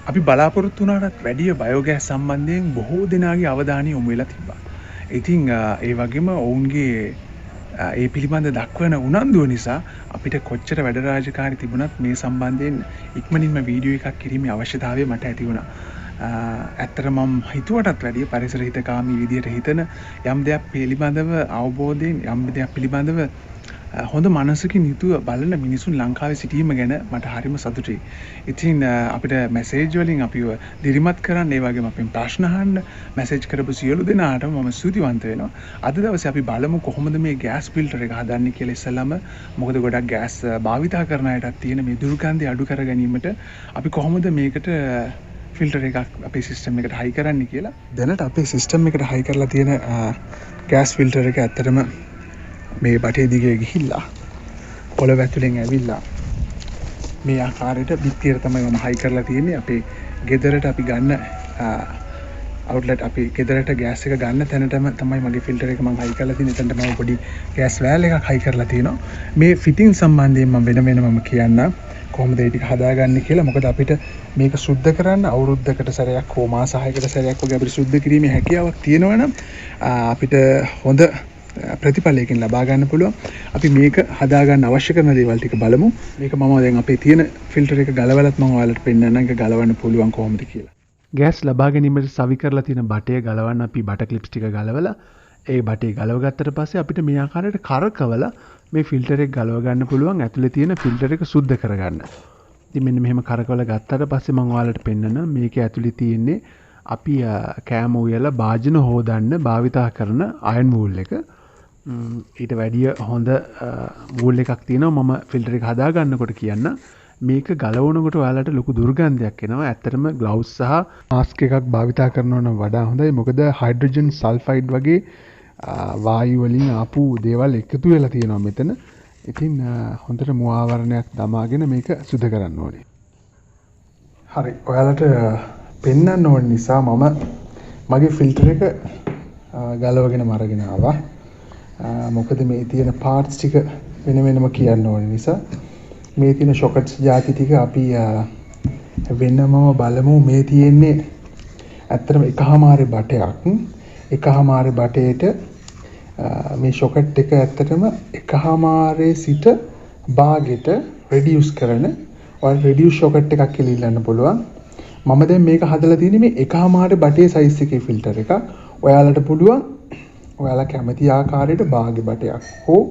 අපි බලාපොරොත්තු වුණාටත් වැඩිය බයෝගෑස් සම්බන්ධයෙන් බොහෝ දෙනාගේ අවධානය යොමු වෙලා තිබ්බා. ඉතින් ඒ වගේම ඔවුන්ගේ ඒ පිළිබඳ දක්වන උනන්දුව නිසා අපිට කොච්චර වැඩ රාජකාරී තිබුණත් මේ සම්බන්ධයෙන් ඉක්මනින්ම වීඩියෝ එකක් කිරීමේ අවශ්‍යතාවය මට ඇති වුණා. ඇත්තට මම හිතුවටත් වැඩිය පරිසර හිතකාමී විදියට හිතන යම් දෙයක් පිළිබඳව අවබෝධයෙන් යම් දෙයක් පිළිබඳව හොඳ මනසකින් යුතුව බලන මිනිසුන් ලංකාවේ සිටීම ගැන මට හරිම සතුටුයි. ඉතින් අපිට මැසේජ් වලින් අපිව දිරිමත් කරන්න ඒ වගේම අපෙන් ප්‍රශ්න අහන්න මැසේජ් කරපු සියලු දෙනාටම මම ස්තුතිවන්ත වෙනවා. අද දවසේ අපි බලමු කොහොමද මේ ගෑස් ෆිල්ටර් එක හදන්නේ කියලා ඉස්සෙල්ලාම. මොකද ගොඩක් ගෑස් භාවිතා කරන අයටත් තියෙන මේ දුර්ගන්ධය අඩු කර ගැනීමට අපි කොහොමද මේකට ෆිල්ටර් එකක් අපේ සිස්ටම් එකට හයි කරන්නේ කියලා. දැනට අපේ සිස්ටම් එකට හයි කරලා තියෙන ගෑස් ෆිල්ටර් එක ඇත්තටම මේ බටේ දිගේ ගිහිල්ලා පොළව ඇතුලෙන් ඇවිල්ලා මේ ආකාරයට බිත්තියට තමයි මම හයි කරලා තියෙන්නේ. අපේ ගෙදරට අපි ගන්න අවුට්ලට් අපි ගෙදරට ගෑස් එක ගන්න තැනටම තමයි මගේ ෆිල්ටර් එක මම හයි කරලා තියෙන්නේ. එතනට මම පොඩි ගෑස් වෑල් එකක් හයි කරලා තියෙනවා. මේ ෆිටින් සම්බන්ධයෙන් මම වෙනම කියන්න කොහොමද ඒ ටික හදාගන්නේ කියලා. මොකද අපිට මේක සුද්ධ කරන්න අවුරුද්දකට සැරයක් හෝ මාස 6කට සැරයක් වගේ අපිට සුද්ධ කිරීමේ හැකියාවක් තියෙනවා නම් අපිට හොඳ ප්‍රතිඵලයකින් ලබා ගන්න පුළුවන්. අපි මේක හදාගන්න අවශ්‍ය කරන දේවල් ටික බලමු. මේක මම දැන් අපේ තියෙන ෆිල්ටර් එක ගලවලත් මම ඔයාලට පෙන්නන්නම් ඒක ගලවන්න පුළුවන් කොහොමද කියලා. ගෑස් ලබා ගැනීමට සවි කරලා තියෙන බටය ගලවන්න අපි බට ක්ලිප්ස් ටික ගලවලා ඒ බටේ ගලව ගත්තට පස්සේ අපිට මේ ආකාරයට කරකවලා මේ ෆිල්ටර් එක ගලව ගන්න පුළුවන්. ඇතුලේ තියෙන ෆිල්ටර් එක සුද්ධ කරගන්න. ඉතින් මෙන්න මෙහෙම කරකවලා ගත්තට පස්සේ මම ඔයාලට පෙන්නන මේකේ ඇතුලේ තියෙන්නේ අපි කෑම උයලා භාජන හොදන්න භාවිතා කරන අයන් වූල් එක. ඊට වැඩිය හොඳ වූල් එකක් තියෙනවා මම ෆිල්ටර් එක හදා ගන්නකොට කියන්න. මේක ගලවනකොට ඔයාලට ලොකු දුර්ගන්ධයක් එනවා. ඇත්තටම ග්ලව්ස් සහ මාස්ක් එකක් භාවිතා කරනවා නම් වඩා හොඳයි. මොකද හයිඩ්‍රජන් සල්ෆයිඩ් වගේ වායු වලින් ආපු දේවල් එකතු වෙලා තියෙනවා මෙතන. ඉතින් හොඳට මුවාවරණයක් දමාගෙන මේක සුද්ධ කරන්න ඕනේ. හරි. ඔයාලට පෙන්වන්න ඕන නිසා මම මගේ ෆිල්ටර් එක ගලවගෙන අරගෙන ආවා. මොකද මේ තියෙන පාර්ට්ස් ටික වෙනම කියන්න ඕන නිසා මේ තියෙන ෂොකට්ස් ಜಾති ටික අපි වෙනමම බලමු. මේ තියෙන්නේ ඇත්තටම එකහමාරේ බටයක්. එකහමාරේ බටේට මේ ෂොකට් එක ඇත්තටම එකහමාරේ සිට භාගෙට රෙඩියුස් කරන ඔයාලා රෙඩියුස් ෂොකට් එකක් කියලා ඉල්ලන්න පුළුවන්. මම දැන් මේක හදලා තියෙන්නේ මේ එකහමාරේ බටේ සයිස් එකේ ෆිල්ටර් එකක්. ඔයාලට පුළුවන් ඔයාලා කැමති ආකාරයට භාගෙ බටයක් හෝ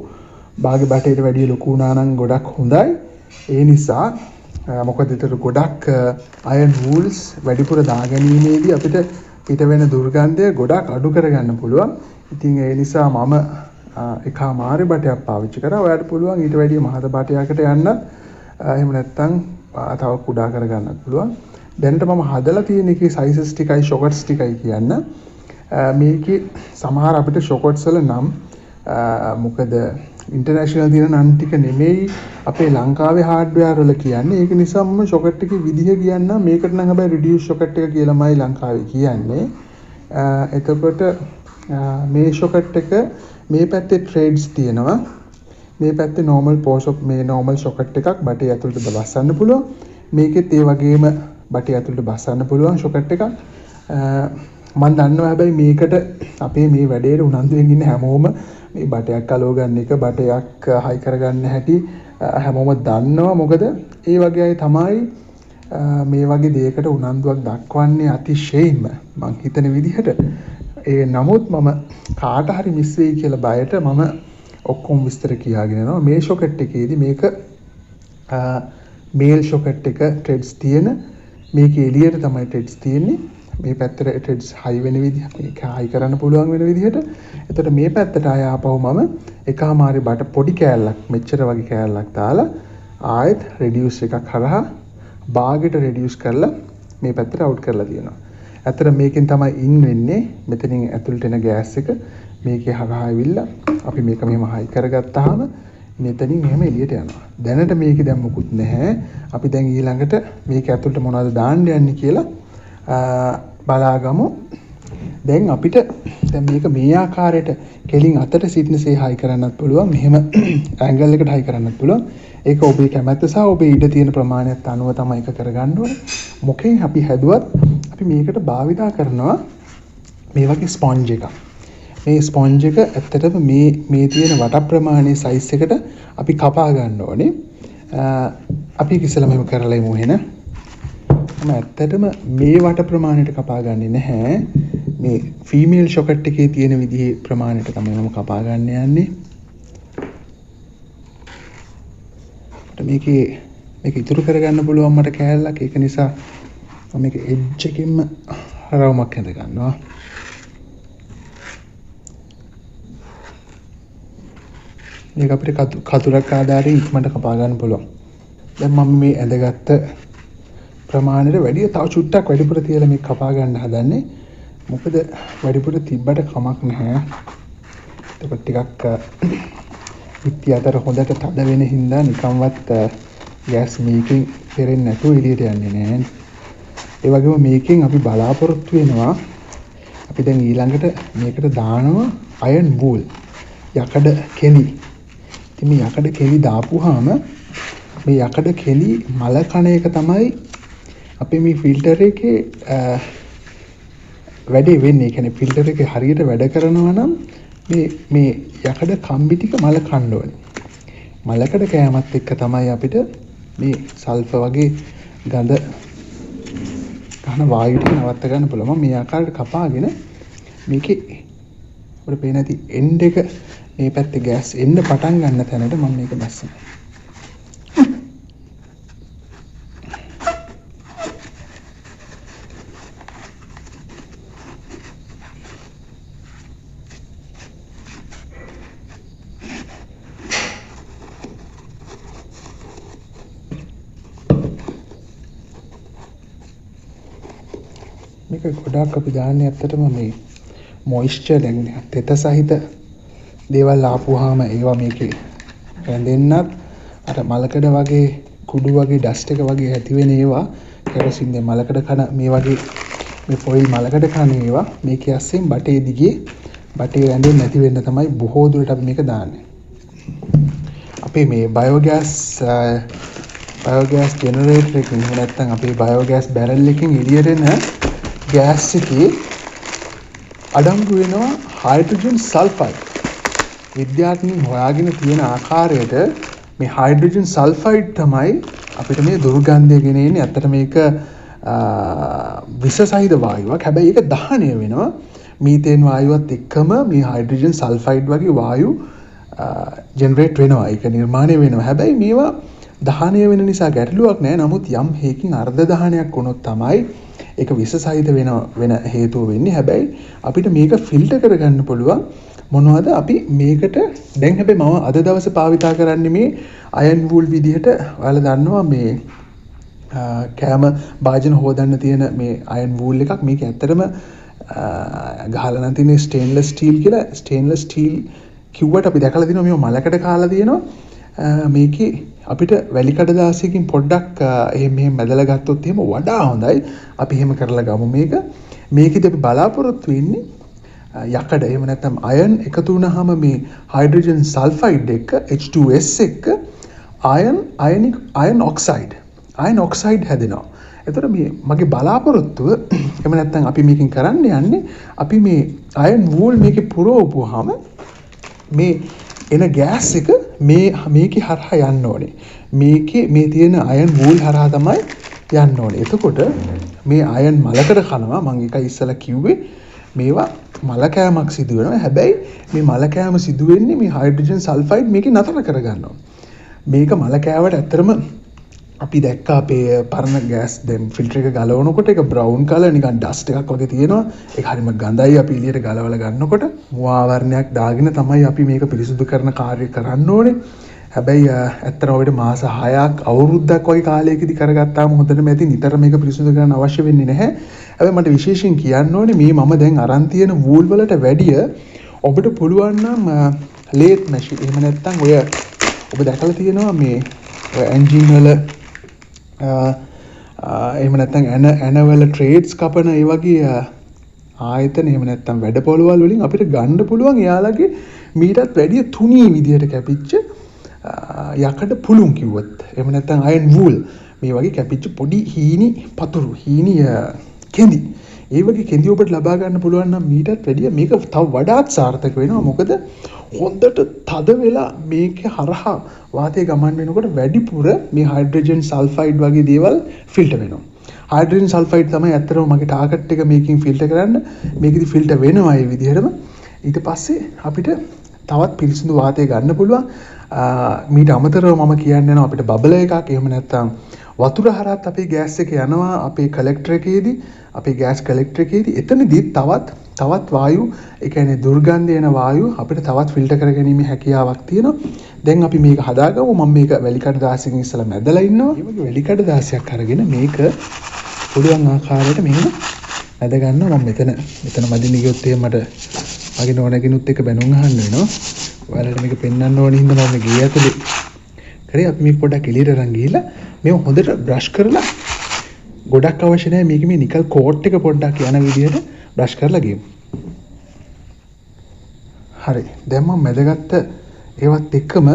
භාගෙ බටේට වැඩිය ලොකු වුණා නම් ගොඩක් හොඳයි. ඒ නිසා මොකද ඒතර ගොඩක් අයන් වූල්ස් වැඩිපුර දාගැනීමේදී අපිට පිට වෙන දුර්ගන්ධය ගොඩක් අඩු කරගන්න පුළුවන්. ඉතින් ඒ නිසා මම එකමාරේ බටයක් පාවිච්චි කරා. ඔයාලට පුළුවන් ඊට වැඩිය මහත බටයකට යන්නත් එහෙම නැත්නම් තව කුඩා කරගන්නත් පුළුවන්. දැනට මම හදලා තියෙන එකේ සයිසස් ටිකයි ෂොකට්ස් ටිකයි කියන්න. මේකේ සමහර අපිට ෂොකට්ස් වල නම් මොකද ඉන්ටර්නැෂනල් තියෙන නම් ටික නෙමෙයි අපේ ලංකාවේ හાર્ඩ්වෙයාර් වල කියන්නේ. ඒක නිසා මම ෂොකට් එකේ විදිහ කියන්නම්. මේකට නම් හැබැයි රිඩියුස් ෂොකට් එක කියලාමයි ලංකාවේ කියන්නේ. එතකොට මේ ෂොකට් එක මේ පැත්තේ ට්‍රේඩ්ස් තියෙනවා. මේ පැත්තේ නෝමල් පෝෂොප් මේ නෝමල් ෂොකට් එකක් බටේ ඇතුළට බස්සන්න පුළුවන්. මේකෙත් ඒ වගේම බටේ ඇතුළට බස්සන්න පුළුවන් ෂොකට් එකක්. මම දන්නවා හැබැයි මේකට අපේ මේ වැඩේට උනන්දුවෙන් ඉන්න හැමෝම මේ බටයක් අලව ගන්න එක බටයක් හයි කරගන්න හැටි හැමෝම දන්නවා. මොකද ඒ වගේ අය තමයි මේ වගේ දෙයකට උනන්දුවක් දක්වන්නේ අතිශයින්ම මං හිතන විදිහට. ඒ නමුත් මම කාට හරි මිස් වෙයි කියලා බයට මම ඔක්කොම විස්තර කියාගෙන යනවා. මේ ෂොකට් එකේදී මේක මේල් ෂොකට් එක ට්‍රෙඩ්ස් තියෙන මේකේ එළියට තමයි ට්‍රෙඩ්ස් තියෙන්නේ. මේ පැත්තට ට්‍රෙඩ්ස් හයි වෙන විදිහ මේක හයි කරන්න පුළුවන් වෙන විදිහට. එතකොට මේ පැත්තට ආය ආපහු මම එකමාරේ බට පොඩි කෑල්ලක් මෙච්චර වගේ කෑල්ලක් දාලා ආයෙත් රෙඩියුස් එකක් හරහා භාගෙට රෙඩියුස් කරලා මේ පැත්තට අවුට් කරලා තියෙනවා. ඇත්තට මේකෙන් තමයි ඉන් වෙන්නේ. මෙතනින් ඇතුළට එන ගෑස් එක මේකේ හරහා ඇවිල්ලා අපි මේක මෙහෙම හයි කරගත්තාම මෙතනින් එහෙම එළියට යනවා. දැනට මේකේ දැන් මොකුත් නැහැ. අපි දැන් ඊළඟට මේක ඇතුළට මොනවද දාන්න යන්නේ කියලා බලාගමු. දැන් අපිට දැන් මේක මේ ආකාරයට කෙලින් අතට සිටිනසේ හයි කරන්නත් පුළුවන්. මෙහෙම ඇන්ගල් එකට හයි කරන්නත් පුළුවන්. ඒක ඔබේ කැමැත්ත සහ ඔබේ ඉඩ තියෙන ප්‍රමාණයත් අනුව තමයි ඒක කරගන්න ඕනේ. මොකෙන් අපි හැදුවත් අපි මේකට භාවිතා කරනවා මේ වගේ ස්පොන්ජ් එකක්. මේ ස්පොන්ජ් එක ඇත්තටම මේ තියෙන වට ප්‍රමාණයේ සයිස් එකට අපි කපා ගන්න ඕනේ. අපි ඉස්සෙල්ලාම එහෙම කරලා ඉමු එහෙනම්. මම ඇත්තටම මේ වට ප්‍රමාණයට කපා ගන්නේ නැහැ. මේ ෆීමේල් ෂොකට් එකේ තියෙන විදිහේ ප්‍රමාණයට තමයි මම කපා ගන්න යන්නේ. මේක ඉතුරු කරගන්න පුළුවන් මට කෑල්ලක්. ඒක නිසා මම මේක එජ් එකකින්ම රවුමක් හැද ගන්නවා. මේක අපිට කතුරක් ආධාරයෙන් ඉක්මනට කපා ගන්න පුළුවන්. දැන් මම මේ ඇඳගත්ත ප්‍රමාණයට වැඩිය තව චුට්ටක් වැඩිපුර තියලා මේක කපා ගන්න හදන්නේ. මොකද වැඩිපුර තිබ්බට කමක් නැහැ. ඒක ටිකක් ඉත්ති අතර හොඳට තද වෙන හින්දා නිකන්වත් ගෑස් මේකෙන් පෙරෙන්නේ නැතුව එළියට යන්නේ නැහැ. ඒ වගේම මේකෙන් අපි බලාපොරොත්තු වෙනවා අපි දැන් ඊළඟට මේකට දානවා අයන් වූල් යකඩ කෙලි. ඉතින් මේ යකඩ කෙලි දාපුවාම මේ යකඩ කෙලි මල කණ එක තමයි අපි මේ ෆිල්ටර් එකේ වැඩේ වෙන්නේ. ඒ කියන්නේ ෆිල්ටර් එකේ හරියට වැඩ කරනවා නම් මේ යකඩ කම්බි ටික මල කන්න ඕනේ. මලකඩ කෑමත් එක්ක තමයි අපිට මේ සල්ෆර් වගේ ගඳ ගන්න වායු ටික නවත්ත ගන්න පුළුවන්. මම මේ ආකාරයට කපාගෙන මේකේ අපිට පේන ඇති එන්ඩ් එක මේ පැත්තේ ගෑස් එන්න පටන් ගන්න තැනට මම මේක බස්සනවා. මේක ගොඩාක් අපි දාන්නේ ඇත්තටම මේ මොයිස්චර් දැන් තෙත සහිත දේවල් ආපුවාම ඒවා මේකේ රැඳෙන්නත් අර මලකඩ වගේ කුඩු වගේ ඩස්ට් එක වගේ ඇති වෙන ඒවා කෙරසින් දැන් මලකඩ කන මේ වගේ මේ ෆොයිල් මලකඩ කන ඒවා මේකේ ඇස්සෙන් බටේ දිගේ බටේ රැඳෙන්නේ නැති වෙන්න තමයි බොහෝ දුරට අපි මේක දාන්නේ. අපේ මේ බයෝගෑස් ජෙනරේටර් එකකින් නැත්නම් අපේ බයෝගෑස් බැරල් එකකින් එළියට එන ගෑස් එකේ අඩංගු වෙනවා හයිඩ්‍රජන් සල්ෆයිඩ්. විද්‍යාඥයන් හොයාගෙන තියෙන ආකාරයට මේ හයිඩ්‍රජන් සල්ෆයිඩ් තමයි අපිට මේ දුර්ගන්ධය ගෙන එන්නේ. ඇත්තට මේක විස සහිත වායුවක්. හැබැයි ඒක දහනය වෙනවා මීතේන් වායුවත් එක්කම මේ හයිඩ්‍රජන් සල්ෆයිඩ් වගේ වායු ජෙනරේට් වෙනවා. ඒක නිර්මාණය වෙනවා. හැබැයි මේවා දහනය වෙන නිසා ගැටලුවක් නැහැ. නමුත් යම් හේකින් අර්ධ දහනයක් වුණොත් තමයි ඒක විස සහිත වෙන හේතුව වෙන්නේ. හැබැයි අපිට මේක ෆිල්ටර් කරගන්න පුළුවන්. මොනවද අපි මේකට දැන් හැබැයි මම අද දවසේ භාවිතා කරන්නේ මේ අයන් වූල් විදිහට. ඔයාලා දන්නවා මේ කෑම භාජන හොදන්න තියෙන මේ අයන් වූල් එකක්. මේක ඇත්තටම ගහලා නම් තියෙන ස්ටේන්ලස් ස්ටීල් කියලා. ස්ටේන්ලස් ස්ටීල් කිව්වට අපි දැකලා දිනවා මේ මලකට කාලා තියෙනවා. මේකේ අපිට වැලි කඩදාසියකින් පොඩ්ඩක් එහෙම මැදලා ගත්තොත් එහෙම වඩා හොඳයි. අපි එහෙම කරලා ගමු මේක. මේකෙදි අපි බලාපොරොත්තු වෙන්නේ යකඩ එහෙම නැත්නම් අයන් එකතු වුණාම මේ හයිඩ්‍රජන් සල්ෆයිඩ් එක H2S එක අයන් ඔක්සයිඩ් හැදෙනවා. එතකොට මේ මගේ බලාපොරොත්තුව එහෙම නැත්නම් අපි මේකෙන් කරන්න යන්නේ අපි මේ අයන් වූල් මේකේ පුරවපුවාම මේ එන ගෑස් එක මේකේ හරහා යන්න ඕනේ. මේකේ මේ තියෙන අයන් වූල් හරහා තමයි යන්න ඕනේ. එතකොට මේ අයන් මලකට කනවා. මම එකයි ඉස්සලා කිව්වේ මේවා මල කෑමක් සිදු වෙනවා. හැබැයි මේ මල කෑම සිදු වෙන්නේ මේ හයිඩ්‍රජන් සල්ෆයිඩ් මේකේ නතර කරගන්නවා. මේක මල කෑවට ඇත්තරම අපි දැක්ක අපේ පරණ ගෑස් දැන් ෆිල්ටර් එක ගලවනකොට ඒක බ්‍රවුන් කලර් නිකන් ඩස්ට් එකක් වගේ තියෙනවා. ඒක හරිම ගඳයි. අපි එළියට ගලවලා ගන්නකොට මුව ආවරණයක් දාගෙන තමයි අපි මේක පිරිසුදු කරන කාර්යය කරන්න ඕනේ. හැබැයි ඇත්තටම ඔබට මාස 6ක් අවුරුද්දක් වගේ කාලයකදී කරගත්තාම හොඳටම ඇති. නිතර මේක පිරිසුදු කරන්න අවශ්‍ය වෙන්නේ නැහැ. හැබැයි මට විශේෂයෙන් කියන්න ඕනේ මේ මම දැන් අරන් තියෙන වූල් වලට වැඩිය ඔබට පුළුවන් නම් ලේත් මැෂින් එහෙම නැත්නම් ඔය ඔබ දැකලා තියෙනවා මේ එන්ජින් වල එහෙම නැත්නම් ඇනවල ට්‍රේඩ්ස් කපන ඒ වගේ ආයතන එහෙම නැත්නම් වැඩ පොළවල් වලින් අපිට ගන්න පුළුවන් එයාලගේ මීටත් වැඩිය තුනී විදියට කැපිච්ච යකඩ පුළුන් කිව්වොත් එහෙම නැත්නම් අයන් වූල් මේ වගේ කැපිච්ච පොඩි හීනි පතුරු හීනි කෙඳි ඒ වගේ කෙඳි ඔබට ලබා ගන්න පුළුවන් නම් මීටත් වැඩිය මේක තව වඩාත් සාර්ථක වෙනවා. මොකද හොඳට තද වෙලා මේක හරහා වාතය ගමන් වෙනකොට වැඩිපුර මේ හයිඩ්‍රජන් සල්ෆයිඩ් වගේ දේවල් ෆිල්ටර් වෙනවා. හයිඩ්‍රජන් සල්ෆයිඩ් තමයි ඇත්තටම මගේ ටාගට් එක මේකෙන් ෆිල්ටර් කරන්න. මේකෙදි ෆිල්ටර් වෙනවා ඒ විදිහටම. ඊට පස්සේ අපිට තවත් පිරිසිදු වාතය ගන්න පුළුවන්. මීට අමතරව මම කියන්න යනවා අපිට බබල එකක් එහෙම නැත්නම් වතුර හරහත් අපේ ගෑස් එක යනවා අපේ කලෙක්ටර් එකේදී අපේ ගෑස් කලෙක්ටර් එකේදී එතනදී තවත් වායු ඒ කියන්නේ දුර්ගන්ධ එන වායු අපිට තවත් ෆිල්ටර් කරගැනීමේ හැකියාවක් තියෙනවා. දැන් අපි මේක හදාගමු. මම මේක වැලිකඩ දාසියකින් ඉස්සලා මැදලා ඉන්නවා. මේ වගේ වැලිකඩ දාසියක් අරගෙන මේක පුළුවන් ආකාරයට මෙහෙම මැද ගන්නවා. මම මෙතන මදින්න ගියොත් එහෙම මට මගේ නෝනගෙනුත් එක බැනුම් අහන්න වෙනවා. ඔයාලට මේක පෙන්වන්න ඕනේ හින්දා මම ගේ ඇතුලේ කරේ අපි මේක පොඩ්ඩක් එළියට අරන් ගිහිල්ලා මේක හොඳට බ්‍රෂ් කරලා ගොඩක් අවශ්‍ය නැහැ මේක මේ නිකල් කෝට් එක පොඩ්ඩක් යන විදිහට බ්‍රෂ් කරලා ගියමු. හරි. දැන් මම මැදගත්ත ඒවත් එක්කම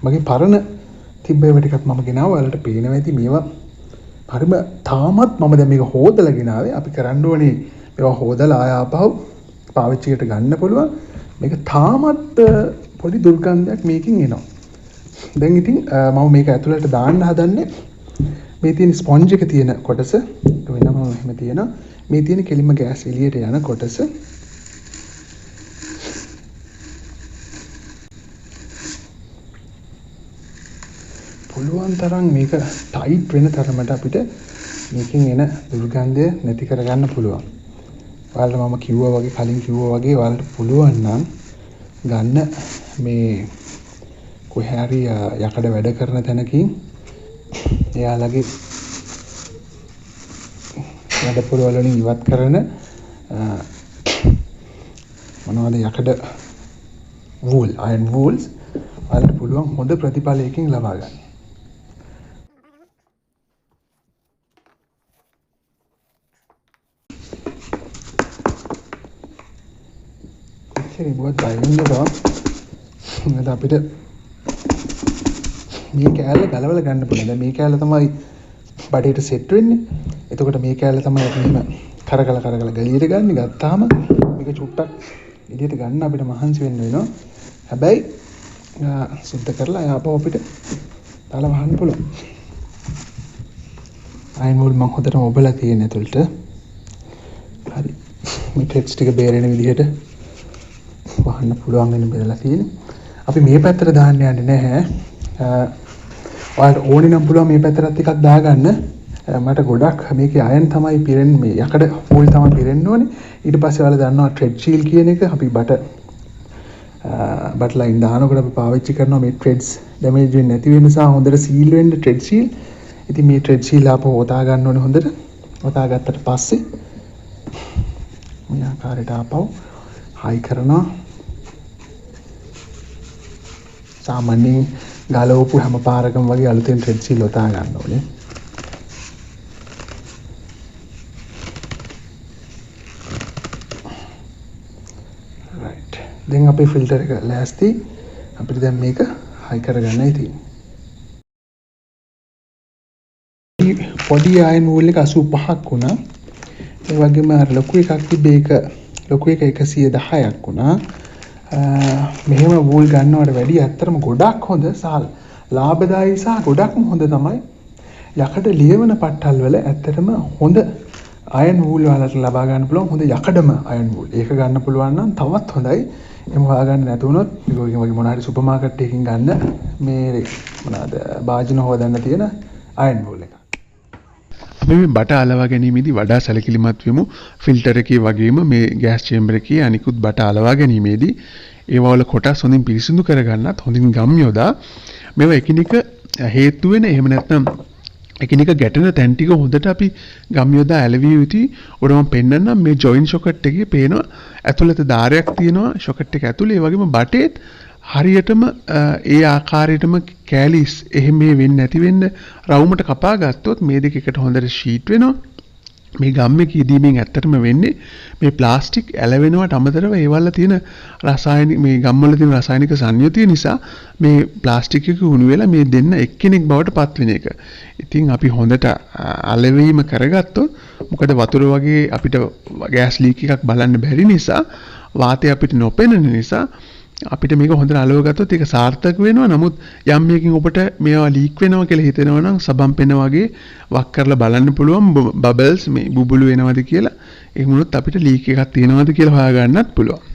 මගේ පරණ තිබ්බ ඒවා ටිකක් මම ගෙනාවා. ඔයාලට පේනවා ඇති මේවා හරිම තාමත් මම දැන් මේක හොදලා ගෙනාවේ. අපි කරන්න ඕනේ මේවා හොදලා ආය ආපහු පාවිච්චියට ගන්න පුළුවන්. මේක තාමත් පොඩි දුර්ගන්ධයක් මේකෙන් එනවා. දැන් ඉතින් මම මේක ඇතුළට දාන්න හදන්නේ මේ තියෙන ස්පොන්ජ් එක තියෙන කොටස වෙනම එහෙම තියෙනවා. මේ තියෙන කෙලින්ම ගෑස් එළියට යන කොටස පුළුවන් තරම් මේක ටයිට් වෙන තරමට අපිට මේකෙන් එන දුර්ගන්ධය නැති කරගන්න පුළුවන්. ඔයාලට මම කිව්වා වගේ කලින් කිව්වා වගේ ඔයාලට පුළුවන් නම් ගන්න මේ කොහේ හරි යකඩ වැඩ කරන තැනකින් එයාලගේ වැඩපොළ වලින් ඉවත් කරන මොනවද යකඩ වූල් අයන් වූල්ස් ඔයාලට පුළුවන් හොඳ ප්‍රතිඵලයකින් ලබා ගන්න. ඉතින් මොකද අපිට මේ කෑල්ල ගලවලා ගන්න පුළුවන්. දැන් මේ කෑල්ල තමයි බඩේට සෙට් වෙන්නේ. එතකොට මේ කෑල්ල තමයි අපි මෙහෙම කරකලා ගලියට ගන්න. ගත්තාම මේක චුට්ටක් එළියට ගන්න අපිට මහන්සි වෙන්න වෙනවා. හැබැයි සුද්ධ කරලා ආපහු අපිට දාලා වහන්න පුළුවන්. අයින් වල මම හොදටම ඔබලා තියෙන ඇතුළට. හරි. මේ ටෙක්ස්ට් ටික බේරෙන විදිහට වහන්න පුළුවන් වෙන බෙදලා තියෙන්නේ. අපි මේ පැත්තට දාන්න යන්නේ නැහැ. ඔයාලට ඕනේ නම් පුළුවන් මේ පැත්තට ටිකක් දාගන්න. මට ගොඩක් මේකේ අයන් තමයි පිරෙන්නේ මේ යකඩ පොල් තමයි පිරෙන්න ඕනේ. ඊට පස්සේ ඔයාලා දන්නවා ට්‍රෙඩ් සීල් කියන එක අපි බට ලයින් දානකොට අපි පාවිච්චි කරනවා මේ ට්‍රෙඩ්ස් ඩැමේජ් වෙන්නේ නැති වෙන නිසා හොඳට සීල් වෙන්න ට්‍රෙඩ් සීල්. ඉතින් මේ ට්‍රෙඩ් සීල් ආපහු ඔතා ගන්න ඕනේ හොඳට. ඔතා ගත්තට පස්සේ මේ ආකාරයට ආපහු හයි කරනවා. සාමාන්‍යයෙන් ගලවපු හැම පාරකම වගේ අලුතෙන් ට්‍රෙඩ් සීල් ඔතා ගන්න ඕනේ. රයිට්. දැන් අපේ ෆිල්ටර් එක ලෑස්ති. අපිට දැන් මේක හයි කරගන්නයි තියෙන්නේ. පොඩි අයන් වූල් එක 85ක් වුණා. ඒ වගේම අර ලොකු එකක් තිබ්බේ ඒක ලොකු එක 110ක් වුණා. මෙහෙම වූල් ගන්නවට වැඩිය ඇත්තටම ගොඩක් හොඳ සහ ලාභදායී සහ ගොඩක්ම හොඳ තමයි යකඩ ලියවන පට්ටල් වල ඇත්තටම හොඳ අයන් වූල් වලට ලබා ගන්න පුළුවන් හොඳ යකඩම අයන් වූල්. ඒක ගන්න පුළුවන් නම් තවත් හොඳයි. එහෙම හොයාගන්න නැති වුණොත් මේක වගේ මොන හරි සුපර් මාකට් එකකින් ගන්න මේ මොනවාද භාජන හොදන්න තියෙන අයන් වූල් එක. අපි මේ බට අලවා ගැනීමේදී වඩා සැලකිලිමත් වෙමු. ෆිල්ටර් එකේ වගේම මේ ගෑස් චේම්බර් එකේ අනිකුත් බට අලවා ගැනීමේදී ඒවා වල කොටස් හොඳින් පිරිසිදු කරගන්නත් හොඳින් ගම් යොදා මේවා එකිනෙක හේතු වෙන එහෙම නැත්නම් එකිනෙක ගැටෙන තැන් ටික හොඳට අපි ගම් යොදා ඇලවිය යුතුයි. උඩ මම පෙන්නන්නම් මේ ජොයින් සොකට් එකේ පේනවා ඇතුළත දාරයක් තියෙනවා සොකට් එක ඇතුළේ. ඒ වගේම බටේත් හරියටම ඒ ආකාරයටම කෑලිස් එහෙම මේ වෙන්නේ නැති වෙන්න රවුමට කපා ගත්තොත් මේ දෙක එකට හොඳට ෂීට් වෙනවා. මේ ගම්මේ කීදීමෙන් ඇත්තටම වෙන්නේ මේ ප්ලාස්ටික් ඇලවෙනවට අමතරව ඒවල තියෙන රසායනික මේ ගම්වල තියෙන රසායනික සංයුතිය නිසා මේ ප්ලාස්ටික් එක උණු වෙලා මේ දෙන්න එක්කෙනෙක් බවට පත් වෙන එක. ඉතින් අපි හොඳට අලෙවීම කරගත්තොත් මොකද වතුර වගේ අපිට ගෑස් ලීක් එකක් බලන්න බැරි නිසා වාතය අපිට නොපෙනෙන නිසා අපිට මේක හොඳට අලව ගත්තොත් ඒක සාර්ථක වෙනවා. නමුත් යම් මේකින් ඔබට මේවා ලීක් වෙනවා කියලා හිතෙනවා නම් සබම් පෙන වගේ වක් කරලා බලන්න පුළුවන් බබල්ස් මේ බුබුලු වෙනවද කියලා. එහෙම වුණොත් අපිට ලීක් එකක් තියෙනවද කියලා හොයාගන්නත් පුළුවන්.